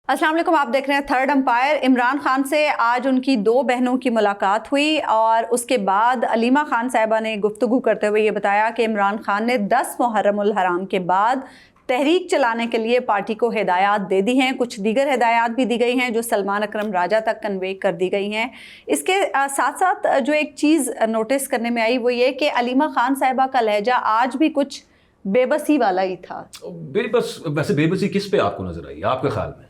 السلام علیکم، آپ دیکھ رہے ہیں تھرڈ امپائر۔ عمران خان سے آج ان کی 2 بہنوں کی ملاقات ہوئی اور اس کے بعد علیمہ خان صاحبہ نے گفتگو کرتے ہوئے یہ بتایا کہ عمران خان نے 10 محرم الحرام کے بعد تحریک چلانے کے لیے پارٹی کو ہدایات دے دی ہیں، کچھ دیگر ہدایات بھی دی گئی ہیں جو سلمان اکرم راجہ تک کنوے کر دی گئی ہیں۔ اس کے ساتھ ساتھ جو ایک چیز نوٹس کرنے میں آئی وہ یہ کہ علیمہ خان صاحبہ کا لہجہ آج بھی کچھ بے بسی والا ہی تھا۔ ویسے بے بسی کس پہ آپ کو نظر آئی آپ کے خیال میں؟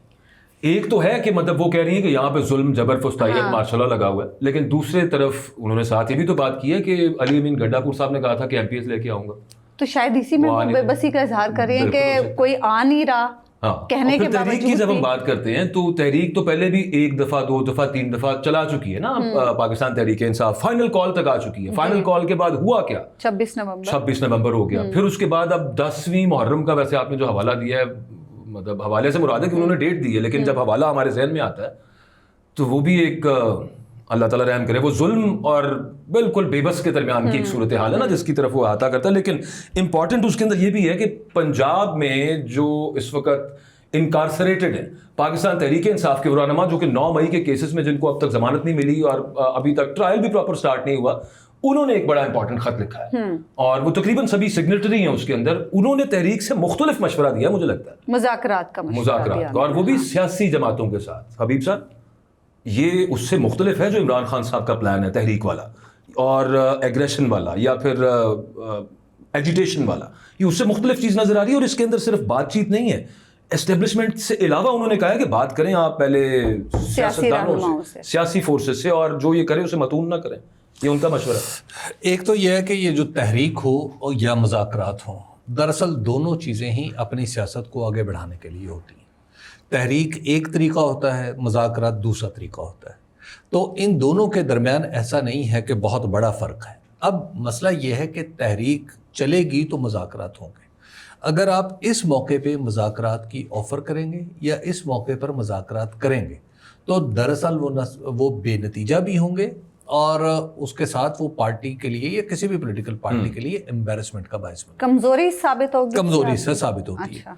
ایک تو ہے کہ مطلب وہ کہہ رہی ہیں کہ یہاں پہ ظلم جبر فستائیت ماشاء اللہ لگا ہوا ہے، لیکن دوسرے طرف انہوں نے ساتھ یہ بھی تو بات کی ہے کہ علی امین گنڈا پور صاحب نے کہا تھا کہ MP لے کے آؤں گا، تو شاید اسی میں وہ بے بسی کا اظہار کر رہے ہیں کہ کوئی آ نہیں رہا کہنے کے باوجود۔ تحریک کی جب ہم بات کرتے ہیں تو تحریک تو پہلے بھی 1 دفعہ 2 دفعہ 3 دفعہ چلا چکی ہے نا، پاکستان تحریک انصاف فائنل کال تک آ چکی ہے۔ فائنل کال کے بعد ہوا کیا؟ 26 نومبر ہو گیا، پھر اس کے بعد اب 10ویں محرم کا ویسے آپ نے جو حوالہ دیا ہے، مطلب حوالے سے مراد ہے کہ انہوں نے ڈیٹ دی ہے، لیکن جب حوالہ ہمارے ذہن میں آتا ہے تو وہ بھی ایک اللہ تعالیٰ رحم کرے، وہ ظلم اور بالکل بے بس کے درمیان کی ایک صورتحال ہے نا جس کی طرف وہ آتا کرتا ہے۔ لیکن امپورٹنٹ اس کے اندر یہ بھی ہے کہ پنجاب میں جو اس وقت انکارسریٹڈ ہیں پاکستان تحریک انصاف کے رہنما، جو کہ 9 مئی کے کیسز میں جن کو اب تک ضمانت نہیں ملی اور ابھی تک ٹرائل بھی پراپر سٹارٹ نہیں ہوا، انہوں نے ایک بڑا امپورٹنٹ خط لکھا ہے اور وہ تقریباً سبھی سگنیٹری ہیں اس کے اندر۔ انہوں نے تحریک سے مختلف مشورہ دیا، مجھے لگتا ہے مذاکرات کا، اور وہ بھی سیاسی جماعتوں کے ساتھ۔ حبیب صاحب، یہ اس سے مختلف ہے جو عمران خان صاحب کا پلان ہے تحریک والا اور ایگریشن والا یا پھر ایجیٹیشن والا، یہ اس سے مختلف چیز نظر آ رہی ہے۔ اور اس کے اندر صرف بات چیت نہیں ہے، اسٹیبلشمنٹ سے علاوہ انہوں نے کہا ہے کہ بات کریں آپ پہلے سیاستدانوں سے، سیاسی فورسز سے، اور جو یہ کریں اسے متون نہ کریں، یہ ان کا مشورہ ہے۔ ایک تو یہ ہے کہ یہ جو تحریک ہو یا مذاکرات ہوں، دراصل دونوں چیزیں ہی اپنی سیاست کو آگے بڑھانے کے لیے ہوتی ہیں۔ تحریک ایک طریقہ ہوتا ہے، مذاکرات دوسرا طریقہ ہوتا ہے، تو ان دونوں کے درمیان ایسا نہیں ہے کہ بہت بڑا فرق ہے۔ اب مسئلہ یہ ہے کہ تحریک چلے گی تو مذاکرات ہوں گے۔ اگر آپ اس موقع پہ مذاکرات کی آفر کریں گے یا اس موقع پر مذاکرات کریں گے تو دراصل وہ بے نتیجہ بھی ہوں گے اور اس کے ساتھ وہ پارٹی کے لیے یا کسی بھی پولیٹیکل پارٹی کے لیے امبیرسمنٹ کا باعث بنے، کمزوری ثابت ہوگی، کمزوری سے ثابت ہوتی ہے۔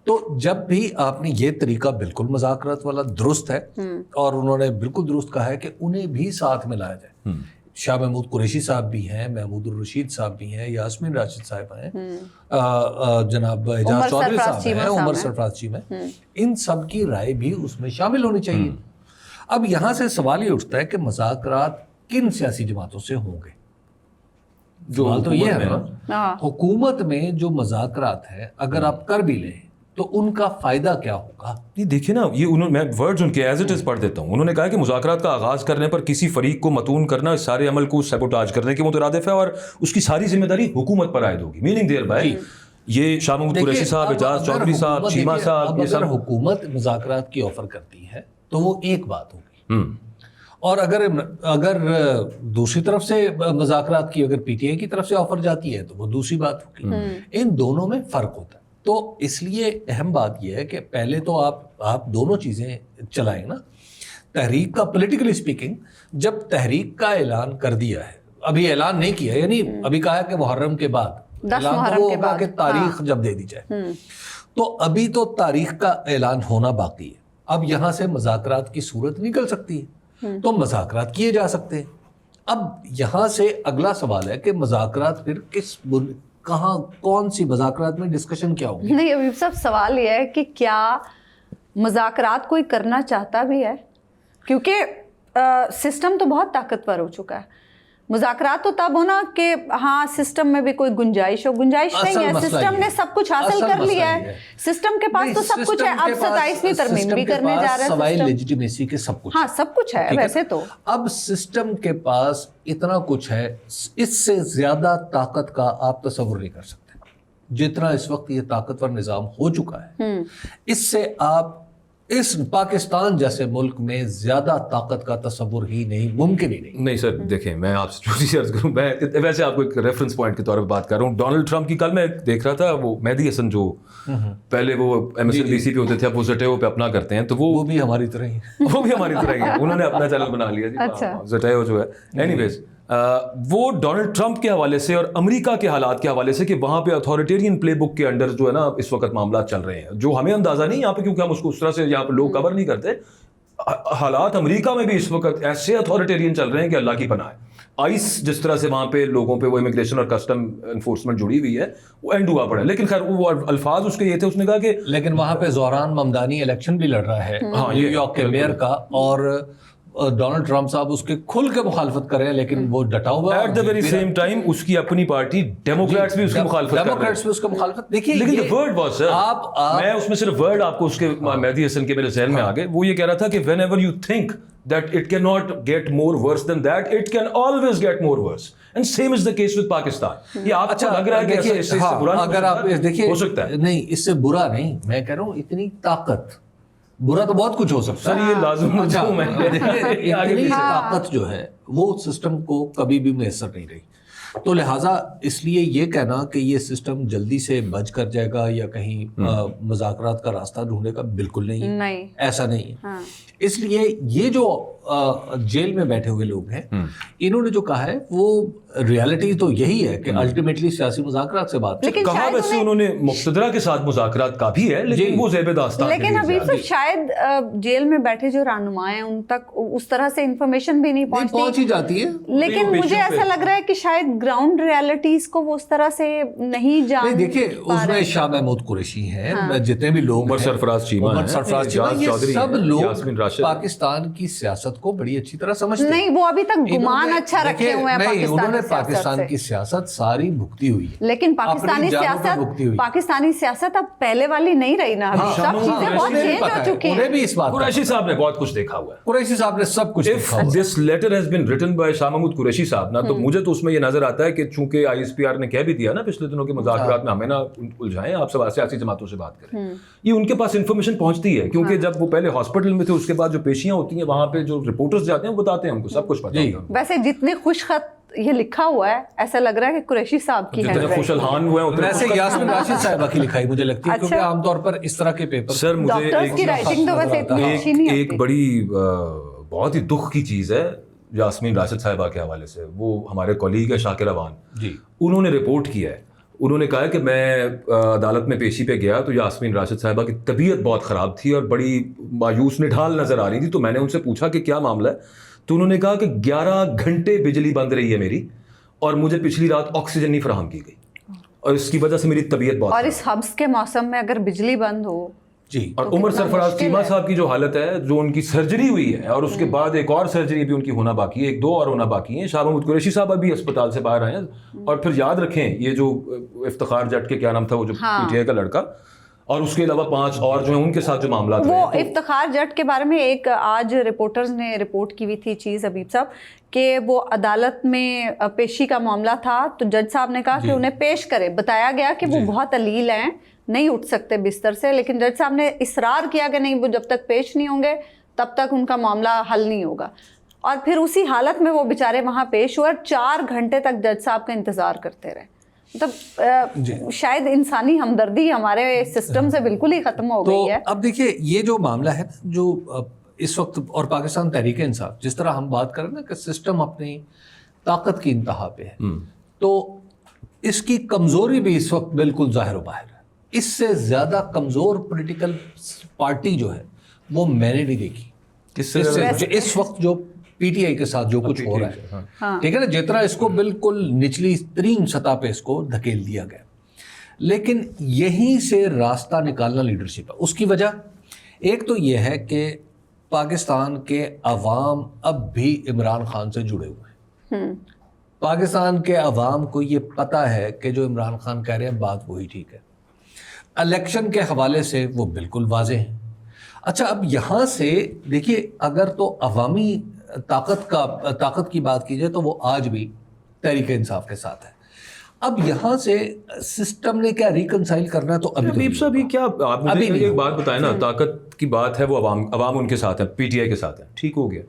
تو جب بھی آپ نے یہ طریقہ بالکل مذاکرات والا درست ہے، اور انہوں نے بالکل درست کہا ہے کہ انہیں بھی ساتھ میں لایا جائے۔ شاہ محمود قریشی صاحب بھی ہیں، محمود الرشید صاحب بھی ہیں، یاسمین راشد صاحب ہیں، جناب اعجاز چودھری صاحب ہیں، عمر سرفراز چیمہ ہیں، ان سب کی رائے بھی اس میں شامل ہونی چاہیے۔ اب یہاں سے سوال یہ اٹھتا ہے کہ مذاکرات کن سیاسی جماعتوں سے ہوں گے؟ سوال تو یہ ہے نا، حکومت میں جو مذاکرات ہے اگر آپ کر بھی لیں تو ان کا فائدہ کیا ہوگا؟ یہ دیکھیں نا، یہ میں ورڈز ان کے ایز اٹ از پڑھ دیتا ہوں۔ انہوں نے کہا کہ مذاکرات کا آغاز کرنے پر کسی فریق کو متون کرنا اس سارے عمل کو سیبوٹاج کرنے کے مترادف ہے اور اس کی ساری ذمہ داری حکومت پر عائد ہوگی۔ میننگ دیر بائی یہ شاہ محمود قریشی صاحب، اعجاز چودھری صاحب، چیمہ صاحب، یہ سب حکومت مذاکرات کی آفر کرتی ہے تو وہ ایک بات ہوگی، اور اگر دوسری طرف سے مذاکرات کی اگر PTI کی طرف سے آفر جاتی ہے تو وہ دوسری بات ہوگی۔ ان دونوں میں فرق ہوتا ہے۔ تو اس لیے اہم بات یہ ہے کہ پہلے تو آپ دونوں چیزیں چلائیں نا۔ تحریک کا پولیٹیکلی اسپیکنگ، جب تحریک کا اعلان کر دیا ہے، ابھی اعلان نہیں کیا، یعنی ابھی کہا ہے کہ محرم کے بعد اعلان تو وہ ہوگا کہ تاریخ جب دے دی جائے، تو ابھی تو تاریخ کا اعلان ہونا باقی ہے۔ اب یہاں سے مذاکرات کی صورت نکل سکتی ہے تو مذاکرات کیے جا سکتے ہیں۔ اب یہاں سے اگلا سوال ہے کہ مذاکرات پھر کہاں، کون سی مذاکرات میں ڈسکشن کیا ہوگی؟ نہیں ابھی سب سوال یہ ہے کہ کیا مذاکرات کوئی کرنا چاہتا بھی ہے، کیونکہ سسٹم تو بہت طاقتور ہو چکا ہے۔ مذاکرات تو تب ہونا کہ ہاں سسٹم میں بھی کوئی گنجائش ہو، گنجائش نہیں ہے، سسٹم نے سب کچھ حاصل کر لیا ہے، سسٹم کے پاس تو سب کچھ ہے۔ اب 27ویں ترمیم بھی کرنے جا رہا ہے، سوائے لیجیٹیمیسی کے سب کچھ، ہاں سب کچھ ہے ویسے تو۔ اب سسٹم کے پاس اتنا کچھ ہے، اس سے زیادہ طاقت کا آپ تصور نہیں کر سکتے جتنا اس وقت یہ طاقتور نظام ہو چکا ہے۔ اس سے آپ اس پاکستان جیسے ملک میں زیادہ طاقت کا تصور ہی نہیں، ممکن ہی نہیں۔ سر دیکھیں، میں آپ سے جو سی عرض کروں، میں ویسے آپ کو ایک ریفرنس پوائنٹ کے طور پہ بات کر رہا ہوں۔ ڈونلڈ ٹرمپ کی کل میں دیکھ رہا تھا، وہ مہدی حسن جو پہلے وہ MSNBC پہ ہوتے تھے، اب وہ زٹیو پہ اپنا کرتے ہیں، تو وہ بھی ہماری طرح ہی، وہ بھی ہماری طرح ہی ہیں، انہوں نے اپنا چینل بنا لیا جی زٹیو جو ہے۔ اینی ویز وہ ڈونلڈ ٹرمپ کے حوالے سے اور امریکہ کے حالات کے حوالے سے کہ وہاں پہ اتھارٹیرین پلے بک کے انڈر جو ہے نا اس وقت معاملات چل رہے ہیں, جو ہمیں اندازہ نہیں یہاں پہ, کیونکہ ہم اس کو اس طرح سے یہاں پہ لوگ کور نہیں کرتے. حالات امریکہ میں بھی اس وقت ایسے اتھارٹیرین چل رہے ہیں کہ اللہ کی پناہ ہے. آئس جس طرح سے وہاں پہ لوگوں پہ وہ امیگریشن اور کسٹم انفورسمنٹ جڑی ہوئی ہے, وہ اینڈ ہوا پڑا ہے. لیکن خیر وہ الفاظ اس کے یہ تھے, اس نے کہا کہ لیکن وہاں پہ زہران ممدانی الیکشن بھی لڑ رہا ہے نیو یارک کے میئر کا, اور ڈونلڈ ٹرمپ صاحب اس کے کھل کے مخالفت کر رہے ہیں, لیکن وہ ڈٹا ہوا ہے. At the very same time اس کی اپنی پارٹی ڈیموکریٹس بھی اس کی مخالفت کر رہے ہیں. ڈیموکریٹس بھی اس کی مخالفت. دیکھیے لیکن the word was, sir, آپ میں اس میں صرف ورڈ آپ کو اس کے مہدی حسن کے میرے ذہن میں آ گئے. وہ یہ کہہ رہا تھا کہ whenever you think that it cannot get more worse than that, it can always get more worse. And same is the case with Pakistan. یہ آپ کو لگ رہا ہے کہ اس سے برا اگر آپ دیکھیے ہو سکتا ہے, نہیں اس سے برا نہیں, میں کہہ رہا ہوں اتنی طاقت, برا تو بہت کچھ ہو سکتا ہے. سر یہ لازم اتنی طاقت جو ہے وہ سسٹم کو کبھی بھی میسر نہیں رہی. تو لہٰذا اس لیے یہ کہنا کہ یہ سسٹم جلدی سے بچ کر جائے گا یا کہیں مذاکرات کا راستہ ڈھونڈے گا, بالکل نہیں, ایسا نہیں ہے. اس لیے یہ جو جیل میں بیٹھے ہوئے لوگ ہیں, انہوں نے جو کہا ہے وہ ریالٹی تو یہی ہے کہ الٹیمیٹلی سیاسی مذاکرات سے بات کہا. ویسے انہوں نے مقتدرہ کے ساتھ مذاکرات کا بھی ہے, لیکن وہ زیب داستان. لیکن حبیب صاحب شاید جیل میں بیٹھے جو رہنما ہیں ان تک اس طرح سے انفارمیشن بھی نہیں پہنچ ہی جاتی ہے. لیکن مجھے ایسا لگ رہا ہے کہ شاید گراؤنڈ ریالٹیز کو وہ اس طرح سے نہیں جان. دیکھیے اس میں شاہ محمود قریشی ہیں, جتنے بھی لوگ, عمر سرفراز چیمہ, یہ سب لوگ پاکستان کی سیاست کو بڑی اچھی طرح سمجھتے ہیں. نہیں, وہ ابھی تک گمان اچھا رکھے ہوئے ہیں. انہوں نے پاکستان کی سیاست ساری بھگتی ہوئی ہے, لیکن پاکستانی سیاست اب پہلے والی نہیں رہی نا. سب چیزیں بہت چینج ہو چکی ہیں. انہیں بھی اس بات, قریشی صاحب نے بہت کچھ دیکھا ہوا ہے. قریشی صاحب نے سب کچھ دیکھا ہوا ہے. This letter has been written by Shah Mahmood Qureshi صاحب نا, تو مجھے تو اس میں یہ نظر آتا ہے کہ چونکہ آئی ایس پی آر نے کہہ بھی دیا نا پچھلے دنوں کے مذاکرات میں ہمیں نہ الجھائیں, آپ سب سیاسی جماعتوں سے بات کریں, یہ ان کے پاس انفارمیشن پہنچتی ہے. کیونکہ جب وہ پہلے ہاسپٹل میں تھے, اس کے بعد جو پیشیاں ہوتی ہیں وہاں پہ جو رپورٹرز جاتے ہیں وہ بتاتے ہیں, ہم کو سب کچھ پتہ ہے. ویسے جتنے خوش خط یہ لکھا ہوا ہے, ایسا لگ رہا ہے کہ قریشی صاحب کی جتنے خوش الحان ہوئے ہیں ویسے یاسمین راشد صاحبہ کی لکھائی مجھے لگتی ہے, کیونکہ عام طور پر اس طرح کے پیپر سر مجھے ایک بڑی بہت ہی دکھ کی چیز ہے یاسمین راشد صاحبہ کے حوالے سے. وہ ہمارے کولیگ ہے شاکر اوان, انہوں نے رپورٹ کیا ہے. انہوں نے کہا کہ میں عدالت میں پیشی پہ گیا تو یاسمین راشد صاحبہ کی طبیعت بہت خراب تھی اور بڑی مایوس نڈھال نظر آ رہی تھی. تو میں نے ان سے پوچھا کہ کیا معاملہ ہے, تو انہوں نے کہا کہ 11 گھنٹے بجلی بند رہی ہے میری, اور مجھے پچھلی رات آکسیجن نہیں فراہم کی گئی, اور اس کی وجہ سے میری طبیعت بہت, اور اس حبس کے موسم میں اگر بجلی بند ہو. اور عمر سرفراز چیمہ صاحب کی جو حالت ہے, جو ان کی سرجری ہوئی ہے اور اس کے بعد ایک اور سرجری بھی ان کی ہونا باقی ہے, 1-2 اور ہونا باقی ہیں. شاہ محمود قریشی صاحب ابھی اسپتال سے باہر آئے ہیں. اور پھر یاد رکھیں یہ جو افتخار جٹ کے کیا نام تھا وہ جو پی ٹی آئی کا لڑکا, اور اس کے علاوہ 5 اور جو ہیں ان کے ساتھ جو معاملات وہ افتخار جٹ کے بارے میں ایک آج رپورٹرز نے رپورٹ کی ہوئی تھی چیز حبیب صاحب, کہ وہ عدالت میں پیشی کا معاملہ تھا تو جج صاحب نے کہا کہ انہیں پیش کرے. بتایا گیا کہ وہ بہت علیل ہیں, نہیں اٹھ سکتے بستر سے, لیکن جج صاحب نے اصرار کیا کہ نہیں, وہ جب تک پیش نہیں ہوں گے تب تک ان کا معاملہ حل نہیں ہوگا. اور پھر اسی حالت میں وہ بیچارے وہاں پیش ہوئے اور 4 گھنٹے تک جج صاحب کا انتظار کرتے رہے. مطلب شاید انسانی ہمدردی ہمارے سسٹم سے بالکل ہی ختم ہو گئی ہے. اب دیکھیے یہ جو معاملہ ہے جو اس وقت, اور پاکستان تحریک انصاف, جس طرح ہم بات کر رہے ہیں نا کہ سسٹم اپنی طاقت کی انتہا پہ ہے, تو اس کی کمزوری بھی اس وقت بالکل ظاہر و باہر ہے. اس سے زیادہ کمزور پولیٹیکل پارٹی جو ہے وہ میں نے نہیں دیکھی اس وقت جو پی ٹی آئی کے ساتھ جو کچھ ہو رہا ہے, ٹھیک ہے نا, جتنا اس کو بالکل نچلی ترین سطح پہ اس کو دھکیل دیا گیا. لیکن یہیں سے راستہ نکالنا لیڈرشپ ہے. اس کی وجہ ایک تو یہ ہے کہ پاکستان کے عوام اب بھی عمران خان سے جڑے ہوئے ہیں. پاکستان کے عوام کو یہ پتہ ہے کہ جو عمران خان کہہ رہے ہیں بات وہی ٹھیک ہے. الیکشن کے حوالے سے وہ بالکل واضح ہیں. اچھا اب یہاں سے دیکھیے, اگر تو عوامی طاقت کی بات کی جائے تو وہ آج بھی تحریک انصاف کے ساتھ ہے. اب یہاں سے سسٹم نے کیا ریکنسائل کرنا ہے, تو حبیب صاحب یہ کیا آپ مجھے ایک بات بتائیں نا, طاقت کی بات ہے, وہ عوام ان کے ساتھ ہے, پی ٹی آئی کے ساتھ ہے, ٹھیک ہو گیا.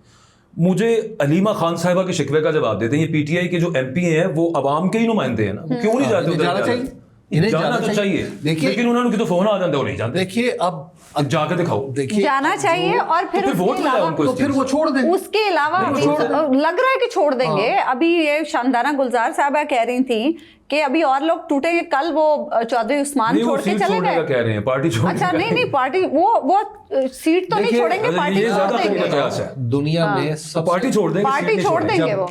مجھے علیمہ خان صاحبہ کے شکوے کا جواب دیتے ہیں, یہ پی ٹی آئی کے جو ایم پی ہیں وہ عوام کے ہی نمائندے ہیں نا, وہ کیوں نہیں جاتے ادھر؟ انہیں جانا تو چاہیے, لیکن انہوں نے تو فون آ جاتا ہے, وہ نہیں جانتے. دیکھیے اب جا کے دکھاؤ, دیکھیے جانا چاہیے, اور پھر ووٹ ملا ان کو, تو پھر وہ چھوڑ دیں. اس کے علاوہ لگ رہا ہے کہ چھوڑ دیں گے. ابھی یہ شاندانہ گلزار صاحبہ کہہ رہی تھیں کہ ابھی اور لوگ ٹوٹیں گے. کل وہ چودھری عثمان چھوڑ کے چلے گئے, کہہ رہے ہیں پارٹی چھوڑ. اچھا نہیں پارٹی وہ سیٹ تو نہیں چھوڑیں گے, پارٹی چھوڑ دیں گے. دنیا میں پارٹی چھوڑ دیں گے, پارٹی چھوڑ دیں گے. وہ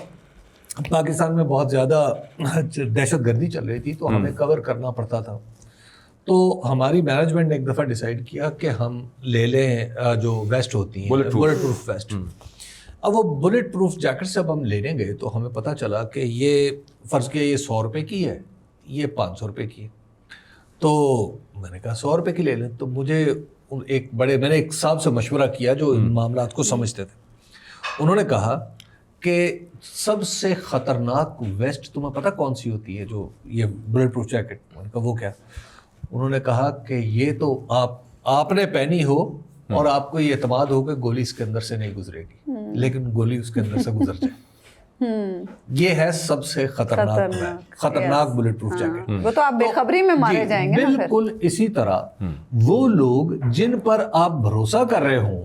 پاکستان میں بہت زیادہ دہشت گردی چل رہی تھی, تو ہمیں کور کرنا پڑتا تھا. تو ہماری مینجمنٹ نے ایک دفعہ ڈیسائیڈ کیا کہ ہم لے لیں جو ویسٹ ہوتی ہیں, بلٹ پروف ویسٹ. اب وہ بلٹ پروف جیکٹ سے اب ہم لینے گئے تو ہمیں پتہ چلا کہ یہ فرض کیا یہ 100 روپے کی ہے, یہ 500 روپے کی ہے. تو میں نے کہا 100 روپے کی لے لیں. تو مجھے میں نے ایک صاحب سے مشورہ کیا جو ان معاملات کو سمجھتے تھے. انہوں نے کہا کہ سب سے خطرناک ویسٹ تمہیں پتہ کون سی ہوتی ہے, جو یہ بلٹ پروف جیکٹ. میں نے کہا وہ کیا؟ انہوں نے کہا کہ یہ تو آپ نے پہنی ہو اور آپ کو یہ اعتماد ہو کہ گولی اس کے اندر سے نہیں گزرے گی, لیکن گولی اس کے اندر سے گزر جائے. یہ ہے سب سے خطرناک بلٹ پروف جیکٹ. وہ تو آپ بے خبری میں مارے جائیں گے. بالکل اسی طرح وہ لوگ جن پر آپ بھروسہ کر رہے ہوں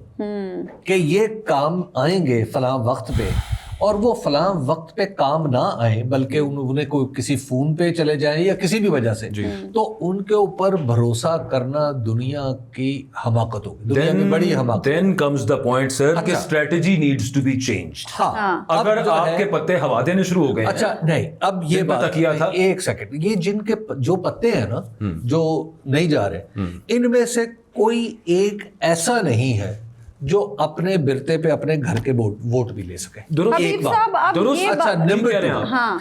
کہ یہ کام آئیں گے فلاں وقت پہ, اور وہ فلاں وقت پہ کام نہ آئیں بلکہ انہیں کوئی کسی فون پہ چلے جائیں یا کسی بھی وجہ سے, تو ان کے اوپر بھروسہ کرنا دنیا کی حماقت ہوگی, دنیا کی بڑی حماقت. Then comes the point, sir, کہ strategy needs to be changed. ہاں, اگر آپ کے پتے ہوا دینے شروع ہو گئے. اچھا نہیں, اب یہ بات کیا تھا, ایک سیکنڈ, یہ جن کے جو پتے ہیں نا جو نہیں جا رہے, ان میں سے کوئی ایک ایسا نہیں ہے جو اپنے برتے پہ اپنے گھر کے ووٹ بھی لے سکے. اچھا نمبر 2,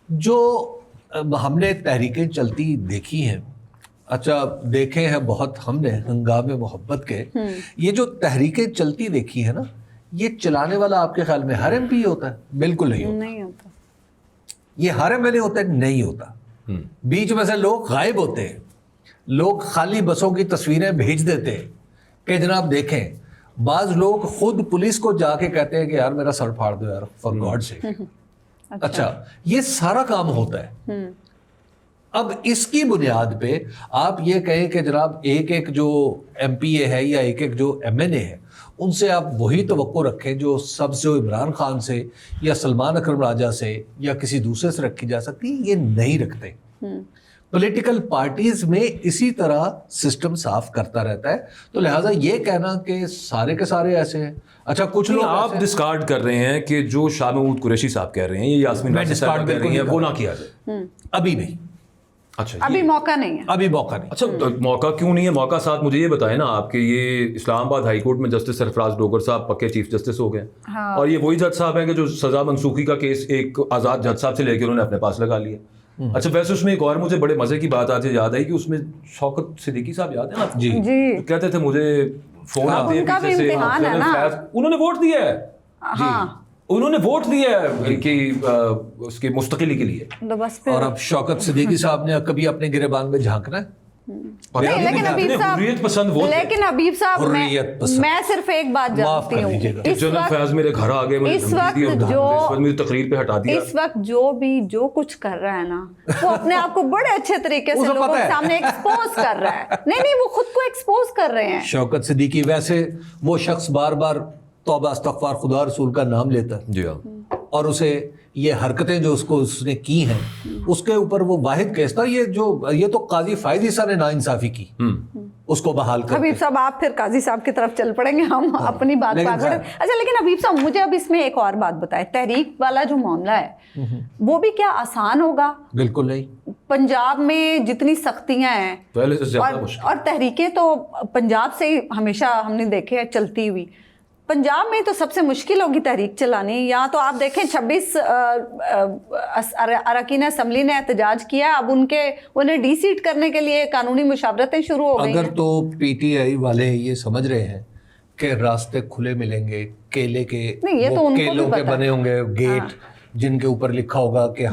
جو ہم نے تحریکیں چلتی دیکھی ہیں, اچھا دیکھے ہیں بہت ہم نے ہنگامے محبت کے, یہ جو تحریکیں چلتی دیکھی ہیں نا, یہ چلانے والا آپ کے خیال میں ہر ایم پی ہوتا ہے؟ بالکل نہیں ہوتا. یہ ہر ایم ایل اے ہوتا ہے؟ نہیں ہوتا. بیچ میں سے لوگ غائب ہوتے ہیں, لوگ خالی بسوں کی تصویریں بھیج دیتے ہیں کہ جناب دیکھیں. بعض لوگ خود پولیس کو جا کے کہتے ہیں کہ یار میرا سر پھاڑ دو یار فار گاڈ سیک. اچھا یہ سارا کام ہوتا ہے. اب اس کی بنیاد پہ آپ یہ کہیں کہ جناب ایک جو ایم پی اے ہے یا ایک جو ایم این اے ہے, ان سے آپ وہی توقع رکھیں جو سب سے عمران خان سے یا سلمان اکرم راجہ سے یا کسی دوسرے سے رکھی جا سکتی, یہ نہیں رکھتے. پولیٹیکل پارٹیز میں اسی طرح سسٹم صاف کرتا رہتا ہے. تو لہٰذا یہ کہنا کہ سارے کے سارے ایسے ہیں. اچھا کچھ لوگ آپ ڈسکارڈ کر رہے ہیں کہ جو شاہ محمود قریشی صاحب کہہ رہے ہیں, یہ یاسمین صاحب کہہ رہی ہیں, وہ نہ کیا جائے. ابھی نہیں. اچھا ابھی موقع نہیں ہے. ابھی موقع نہیں. اچھا موقع کیوں نہیں ہے؟ موقع ساتھ مجھے یہ بتائیں نا آپ کہ یہ اسلام آباد ہائی کورٹ میں جسٹس سرفراز ڈوگر صاحب پکے چیف جسٹس ہو گئے, اور یہ وہی جج صاحب ہیں کہ جو سزا منسوخی کا کیس ایک آزاد جج صاحب سے لے کے انہوں نے اپنے پاس لگا لیا. اچھا ویسے اس میں ایک اور مجھے بڑے مزے کی بات آج یاد آئی کہ اس میں شوکت صدیقی صاحب یاد ہے نا, جی کہتے تھے مجھے فون آتے ہیں پیچھے سے, انہوں نے ووٹ دیا ہے. انہوں نے ووٹ دیا ہے کہ اس کی مستقلی کے لیے. اور اب شوکت صدیقی صاحب نے کبھی اپنے گریبان میں جھانکنا ہے. لیکن حبیب صاحب میں صرف ایک بات جانتی ہوں, جنرل فیاض میرے گھر آ گئے, اس وقت میری تقریر پہ ہٹا دیا. اس وقت جو کچھ کر رہا ہے نا, وہ اپنے آپ کو بڑے اچھے طریقے سے لوگوں کے سامنے ایکسپوز کر رہا ہے. نہیں وہ خود کو ایکسپوز کر رہے ہیں. شوکت صدیقی ویسے وہ شخص بار بار توبہ استغفار خدا رسول کا نام لیتا ہے, جی ہاں, اور اسے یہ حرکتیں جو اس نے کی ہیں اس کے اوپر وہ واحد کیس تھا. یہ تو قاضی فائز عیسیٰ نے ناانصافی کی, اس کو بحال کر. حبیب صاحب آپ پھر قاضی صاحب کی طرف چل پڑیں گے, ہم اپنی بات پہ آگے. اچھا لیکن حبیب صاحب مجھے اب اس میں ایک اور بات بتائیں, تحریک والا جو معاملہ ہے وہ بھی کیا آسان ہوگا؟ بالکل نہیں. پنجاب میں جتنی سختیاں ہیں اور تحریکیں تو پنجاب سے ہی ہمیشہ ہم نے دیکھے چلتی ہوئی, پنجاب میں تو سب سے مشکل ہوگی تحریک چلانی. یہاں تو آپ دیکھیں 26 اراکین اسمبلی نے احتجاج کیا, اب انہیں ڈی سیٹ کرنے کے لیے قانونی مشاورتیں شروع ہو گئی ہیں. اگر تو پی ٹی آئی والے یہ سمجھ رہے ہیں کہ راستے کھلے ملیں گے, کیلے کے کیلوں کے بنے ہوں گے گیٹ جن کے اوپر لکھا ہوگا کہ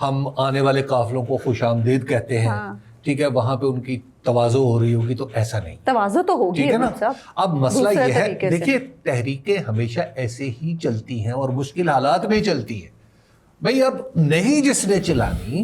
ہم آنے والے قافلوں کو خوش آمدید کہتے ہیں, ٹھیک ہے, وہاں پہ ان کی تواضع ہو رہی ہوگی, تو ایسا نہیں. تواضع تو ہوگی, ٹھیک ہے نا. اب مسئلہ یہ ہے, دیکھیے تحریکیں ہمیشہ ایسے ہی چلتی ہیں اور مشکل حالات میں چلتی ہیں. بھئی اب نہیں جس نے چلانی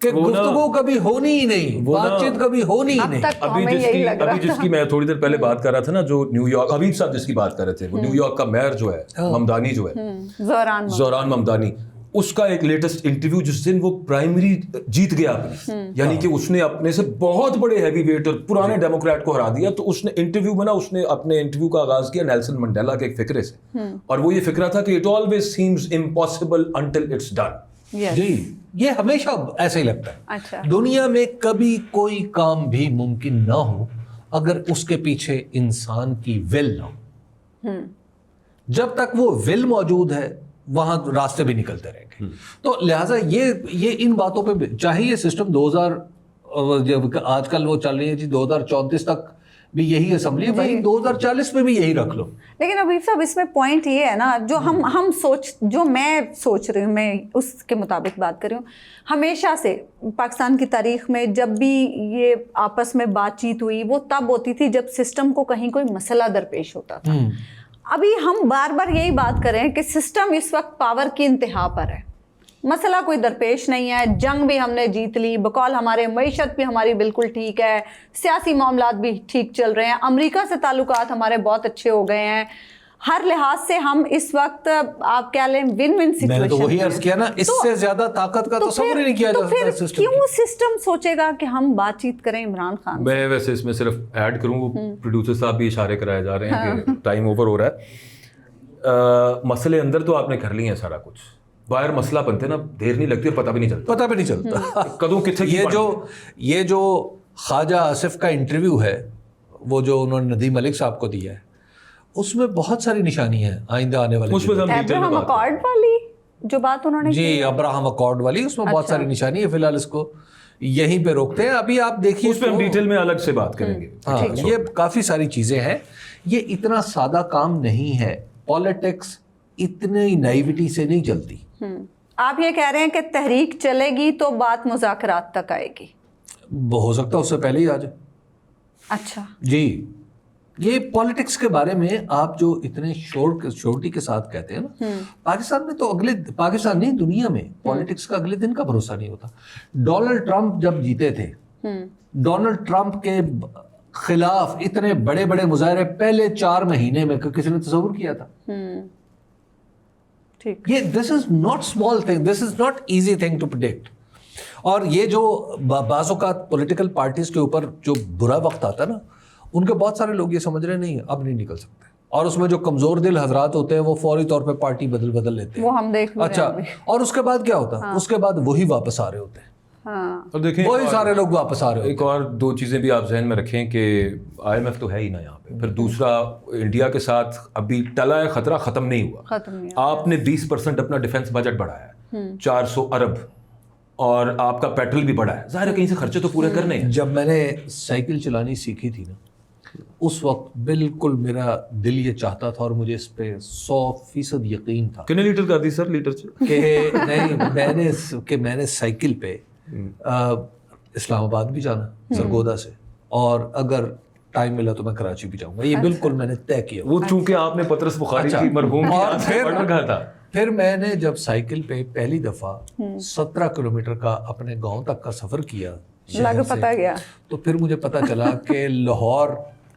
کہ گفتگو کبھی ہونی ہی نہیں, بات چیت کبھی ہونی ہی نہیں. ابھی جس کی میں تھوڑی دیر پہلے بات کر رہا تھا نا, جو نیو یارک, حبیب صاحب جس کی بات کر رہے تھے, وہ نیو یارک کا میئر جو ہے ممدانی جو ہے, زوران ممدانی, اس کا ایک لیٹسٹ انٹرویو جس دن وہ پرائمری جیت گیا اپنی, یعنی کہ اس نے اپنے سے بہت بڑے ہیوی ویٹ اور پرانے ڈیموکریٹ کو ہرا دیا, تو اس نے انٹرویو میں نا, اس نے اپنے انٹرویو کا آغاز کیا نیلسن منڈیلا کے ایک فکرے سے, اور وہ یہ فکرہ تھا کہ it always seems impossible until it's done. جی, یہ ہمیشہ ایسا ہی لگتا ہے. دنیا میں کبھی کوئی کام بھی ممکن نہ ہو اگر اس کے پیچھے انسان کی ول نہ ہو. جب تک وہ ول موجود ہے وہاں راستے بھی نکلتے رہیں گے. تو لہٰذا یہ ان باتوں پہ, چاہے یہ سسٹم 2000 آج کل وہ چل رہی ہے جی 2034 تک بھی یہی اسمبلی ہے, بھائی 2040 میں بھی یہی رکھ لو. لیکن ابھی صاحب اس میں پوائنٹ یہ ہے نا, جو جو میں سوچ رہی ہوں, میں اس کے مطابق بات کر رہی ہوں, ہمیشہ سے پاکستان کی تاریخ میں جب بھی یہ آپس میں بات چیت ہوئی وہ تب ہوتی تھی جب سسٹم کو کہیں کوئی مسئلہ درپیش ہوتا تھا. ابھی ہم بار بار یہی بات کر رہے ہیں کہ سسٹم اس وقت پاور کی انتہا پر ہے, مسئلہ کوئی درپیش نہیں ہے, جنگ بھی ہم نے جیت لی, بقول ہمارے معیشت بھی ہماری بالکل ٹھیک ہے, سیاسی معاملات بھی ٹھیک چل رہے ہیں, امریکہ سے تعلقات ہمارے بہت اچھے ہو گئے ہیں, ہر لحاظ سے ہم اس وقت آپ کیا لیں ون ون سچویشن. میں نے تو وہی عرض کیا نا, اس سے زیادہ طاقت کا تصور ہی نہیں کیا جا سکتا سسٹم. کیوں سسٹم سوچے گا کہ ہم بات چیت کریں عمران خان؟ میں ویسے اس میں صرف ایڈ کروں, وہ پروڈیوسر صاحب بھی اشارے کرائے جا رہے ہیں کہ ٹائم اوور ہو رہا ہے. مسئلے اندر تو آپ نے کر لی ہیں سارا کچھ, باہر مسئلہ بنتے نا دیر نہیں لگتی اور پتہ بھی نہیں چلتا کدوں کتنے. یہ جو خواجہ آصف کا انٹرویو ہے, وہ جو انہوں نے ندیم ملک صاحب کو دیا ہے, اس میں بہت ساری نشانیاں ہیں آئندہ آنے والی. ابراہم اکارڈ والی جو بات انہوں نے, جی ابراہم اکارڈ والی, اس میں بہت ساری نشانی ہے. فی الحال اس کو یہیں پہ روکتے ہیں, ابھی آپ دیکھیے اس پہ ہم ڈیٹیل میں الگ سے بات کریں گے. ہاں, یہ کافی ساری چیزیں ہیں, یہ اتنا سادہ کام نہیں ہے. پالیٹکس اتنی نائیوٹی سے نہیں چلتی. آپ یہ کہہ رہے ہیں کہ تحریک چلے گی تو بات مذاکرات تک آئے گی؟ ہو سکتا ہے اس سے پہلے ہی آ جائے. اچھا جی, یہ پالیٹکس کے بارے میں آپ جو اتنے شورٹی کے ساتھ کہتے ہیں نا, پاکستان میں تو پاکستان نہیں دنیا میں پالیٹکس کا اگلے دن کا بھروسہ نہیں ہوتا. ڈونلڈ ٹرمپ جب جیتے تھے, ڈونلڈ ٹرمپ کے خلاف اتنے بڑے بڑے مظاہرے پہلے 4 مہینے میں کسی نے تصور کیا تھا؟ یہ this is not small thing, this is not easy thing to predict. اور یہ جو بعض اوقات پولیٹیکل پارٹیز کے اوپر جو برا وقت آتا ہے نا, ان کے بہت سارے لوگ یہ سمجھ رہے نہیں اب نہیں نکل سکتے, اور اس میں جو کمزور دل حضرات ہوتے ہیں وہ فوری طور پہ پارٹی بدل لیتے ہیں. وہ ہم دیکھ اچھا, اور اس کے بعد کیا ہوتا ہے, اس کے بعد وہی واپس آ رہے ہوتے ہیں. اور دیکھیں وہی سارے لوگ واپس آ رہے ہیں. ایک اور 2 چیزیں بھی آپ ذہن میں رکھیں کہ IMF تو ہے ہی نا یہاں پہ, پھر دوسرا انڈیا کے ساتھ ابھی ٹلا ہے خطرہ, ختم نہیں ہوا. آپ نے 20% اپنا ڈیفنس بجٹ بڑھایا ہے, 400 ارب, اور آپ کا پیٹرول بھی بڑھا ہے. ظاہر ہے کہیں سے خرچے تو پورے کرنے ہیں. جب میں نے سائیکل چلانی سیکھی تھی نا, اس وقت بالکل میرا دل یہ چاہتا تھا اور مجھے اس پہ 100% یقین تھا. کتنے لیٹر کر دی سر لیٹر سے؟ کہ نہیں, میں نے سائیکل پہ اسلام آباد بھی جانا سرگودا سے, اور اگر ٹائم ملا تو میں کراچی بھی جاؤں گا. یہ بالکل میں نے طے کیا. وہ چونکہ آپ نے پطرس بخاری کی مرحوم کی آرڈر کہا تھا. پھر میں نے جب سائیکل پہ پہلی دفعہ 17 کلومیٹر کا اپنے گاؤں تک کا سفر کیا, پتا گیا, تو پھر مجھے پتا چلا کہ لاہور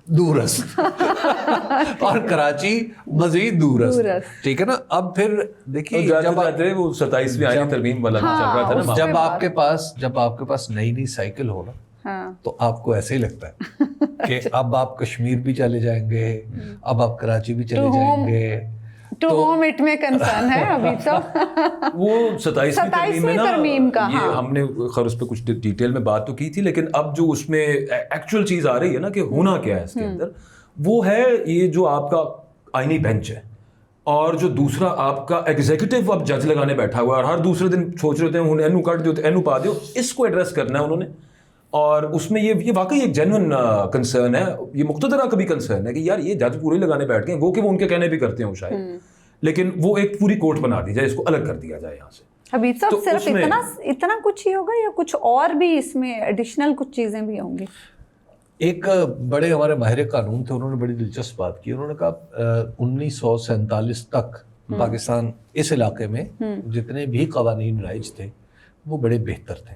دورست اور کراچی مزید دورست. ٹھیک ہے نا. اب پھر دیکھیے جب وہ 27ویں آئینی ترمیم والا چل رہا تھا نا, جب آپ کے پاس نئی سائیکل ہو نا, تو آپ کو ایسے ہی لگتا ہے کہ اب آپ کشمیر بھی چلے جائیں گے, اب آپ کراچی بھی چلے جائیں گے. ٹو ہوم اٹ میں کنسرن ہے ابھی صاحب. وہ 27ویں ترمیم کا یہ ہم نے خیر اس پہ کچھ ڈیٹیل میں بات تو کی تھی, لیکن اب جو اس میں ایکچوئل چیز آ رہی ہے نا کہ ہونا کیا ہے اس کے اندر, وہ ہے یہ جو آپ کا آئینی بینچ ہے, اور جو دوسرا آپ کا ایگزیکٹو اب جج لگانے بیٹھا ہوا ہے, اور ہر دوسرے دن سوچ رہے ہیں اینو کٹ دو اینو پا دو, اس کو ایڈریس کرنا ہے انہوں نے. اور اس میں یہ واقعی ایک جینوئن کنسرن ہے, یہ مقتدرہ کا بھی کنسرن ہے کہ یار یہ جج پورے لگانے بیٹھ گئے, وہ کہ وہ ان کے کہنے بھی کرتے ہیں شاید, لیکن وہ ایک پوری کورٹ بنا دی جائے, اس کو الگ کر دیا جائے یہاں سے. حبیب صاحب صرف اتنا کچھ ہی ہوگا یا کچھ اور بھی اس میں ایڈیشنل کچھ چیزیں بھی ہوں گی؟ ایک بڑے ہمارے ماہر قانون تھے, انہوں نے بڑی دلچسپ بات کی. انہوں نے کہا 1947 تک پاکستان اس علاقے میں جتنے بھی قوانین رائج تھے وہ بڑے بہتر تھے.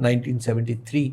1973,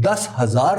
10,000